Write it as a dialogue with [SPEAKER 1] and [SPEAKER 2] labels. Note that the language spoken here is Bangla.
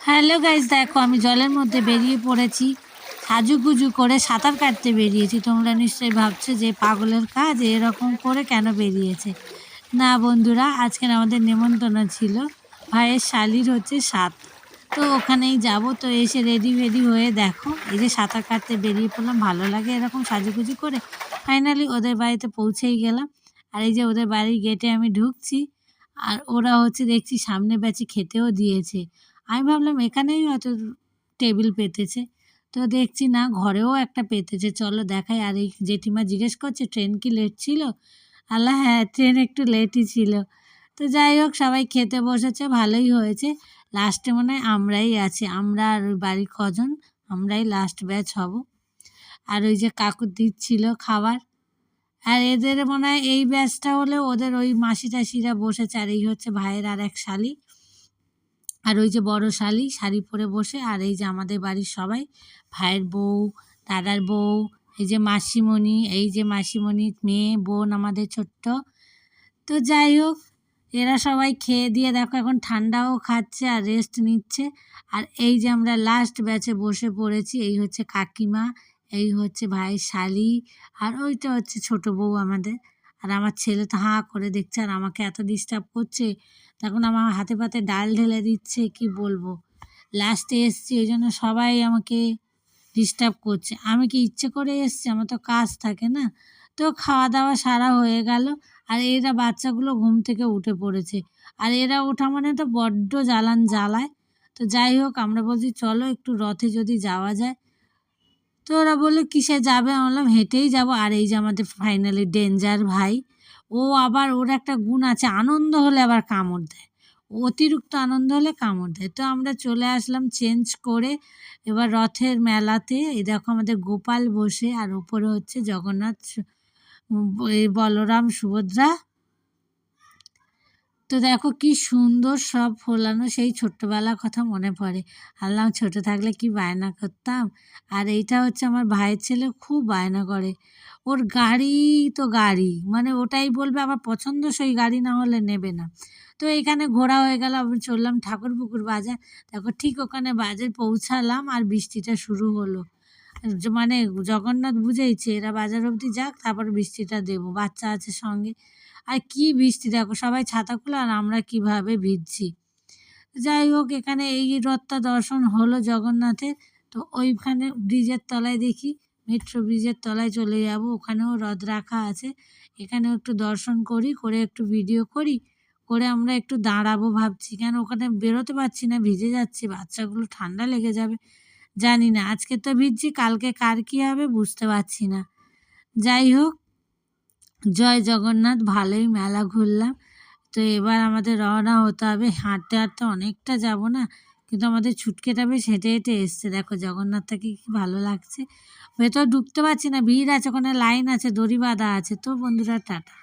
[SPEAKER 1] হ্যালো গাইস, দেখো আমি জলের মধ্যে বেরিয়ে পড়েছি। সাজুগুজু করে সাঁতার কাটতে বেরিয়েছি। তোমরা নিশ্চয়ই ভাবছো যে পাগলের কাজ, এরকম করে কেন বেরিয়েছে। না বন্ধুরা, আজকের আমাদের নেমন্তন্ন ছিল ভাইয়ের শালির হচ্ছে সাত। তো ওখানেই যাব। তো এসে রেডি ফেডি হয়ে দেখো এই যে সাঁতার কাটতে বেরিয়ে পড়লাম। ভালো লাগে এরকম সাজুগুজু করে। ফাইনালি ওদের বাড়িতে পৌঁছেই গেলাম। আর এই যে ওদের বাড়ির গেটে আমি ঢুকছি, আর ওরা হচ্ছে দেখছি সামনে ব্যাচে খেতেও দিয়েছে। আমি ভাবলাম এখানেই হয়তো টেবিল পেতেছে, তো দেখছি না, ঘরেও একটা পেতেছে। চলো দেখাই। আর এই জেঠিমা জিজ্ঞেস করছে ট্রেন কি লেট ছিল। আল্লাহ হ্যাঁ, ট্রেন একটু লেটই ছিল। তো যাই হোক, সবাই খেতে বসেছে, ভালোই হয়েছে। লাস্টে মনে হয় আমরাই আছি, আমরা আর ওই বাড়ির কজন, আমরাই লাস্ট ব্যাচ হব। আর ওই যে কাকু দিচ্ছিল খাবার। আর এদের মনে হয় এই ব্যাচটা হলে ওদের ওই মাসি টাসিরা বসেছে। আর এই হচ্ছে ভাইয়ের আর এক শালি, আর ওই যে বড় শালি শাড়ি পরে বসে। আর এই যে আমাদের বাড়ির সবাই, ভাইয়ের বউ, দাদার বউ, এই যে মাসিমণি, এই যে মাসিমণির মেয়ে বোন আমাদের ছোট্ট। তো যাই হোক, এরা সবাই খেয়ে দিয়ে দেখো এখন ঠান্ডাও খাচ্ছে আর রেস্ট নিচ্ছে। আর এই যে আমরা লাস্ট ব্যাচে বসে পড়েছি। এই হচ্ছে কাকিমা, এই হচ্ছে ভাইয়ের শালি, আর ওইটা হচ্ছে ছোট বউ আমাদের। আর আমার ছেলে তো হাঁ করে দেখছে আর আমাকে এত ডিস্টার্ব করছে। তখন আমার হাতে পাতে ডাল ঢেলে দিচ্ছে, কি বলবো। লাস্টে এসছি, ওই জন্য সবাই আমাকে ডিস্টার্ব করছে। আমি কি ইচ্ছে করে এসছি? আমার তো কাজ থাকে না। তো খাওয়া দাওয়া সারা হয়ে গেল। আর এরা বাচ্চাগুলো ঘুম থেকে উঠে পড়েছে। আর এরা ওঠা মানে তো বড্ড জ্বালায়। তো যাই হোক, আমরা বলছি চলো একটু রথে যদি যাওয়া যায়। তো ওরা বললো কিসে যাবে? আমি বললাম হেঁটেই যাবো। আর এই যে আমাদের ফাইনালি ডেঞ্জার ভাই, ও আবার, ওর একটা গুণ আছে, আনন্দ হলে আবার কামড় দেয়। অতিরিক্ত আনন্দ হলে কামড় দেয়। তো আমরা চলে আসলাম চেঞ্জ করে এবার রথের মেলাতে। এই দেখো আমাদের গোপাল বসে, আর উপরে হচ্ছে জগন্নাথ, এই বলরাম, সুভদ্রা। তো দেখো কি সুন্দর সব ফোলানো, সেই ছোট্টবেলার কথা মনে পড়ে। আল্লাহ, ছোট থাকলে কি বায়না করতাম। আর এইটা হচ্ছে আমার ভাইয়ের ছেলে, খুব বায়না করে। ওর গাড়ি তো গাড়ি, মানে ওটাই বলবে, আবার পছন্দসই গাড়ি না হলে নেবে না। তো এইখানে ঘোরা হয়ে গেল, আমি চললাম ঠাকুরপুকুর বাজার। দেখো ঠিক ওখানে বাজার পৌঁছালাম আর বৃষ্টিটা শুরু হলো। মানে জগন্নাথ বুঝেইছে এরা বাজার অবধি যাক, তারপর বৃষ্টিটা দেবো, বাচ্চা আছে সঙ্গে। আর কি বৃষ্টি দেখো, সবাই ছাতা খুলে, আর আমরা কিভাবে ভিজছি। যাই হোক, এখানে এই রথটা দর্শন হলো জগন্নাথের। তো ওইখানে ব্রিজের তলায় দেখি, মেট্রো ব্রিজের তলায় চলে যাব, ওখানেও রথ রাখা আছে। এখানেও একটু দর্শন করি, করে একটু ভিডিও করি, করে আমরা একটু দাঁড়াবো ভাবছি। কেন ওখানে বেরোতে পারছি না, ভিজে যাচ্ছি, বাচ্চাগুলো ঠান্ডা লেগে যাবে। জানি না, আজকে তো ভিজছি, কালকে কার কী হবে বুঝতে পারছি না। যাই হোক, জয় জগন্নাথ, ভালোই মেলা ঘুরলাম। তো এবার আমাদের রওনা হতে হবে। হাঁটতে হাঁটতে অনেকটা যাব না, কিন্তু আমাদের ছুটকেটা বেশ হেঁটে হেঁটে এসছে। দেখো জগন্নাথটাকে কি ভালো লাগছে। ভেতর ঢুকতে পারছি না, ভিড় আছে, ওখানে লাইন আছে, দড়ি বাঁধা আছে। তো বন্ধুরা, টাটা।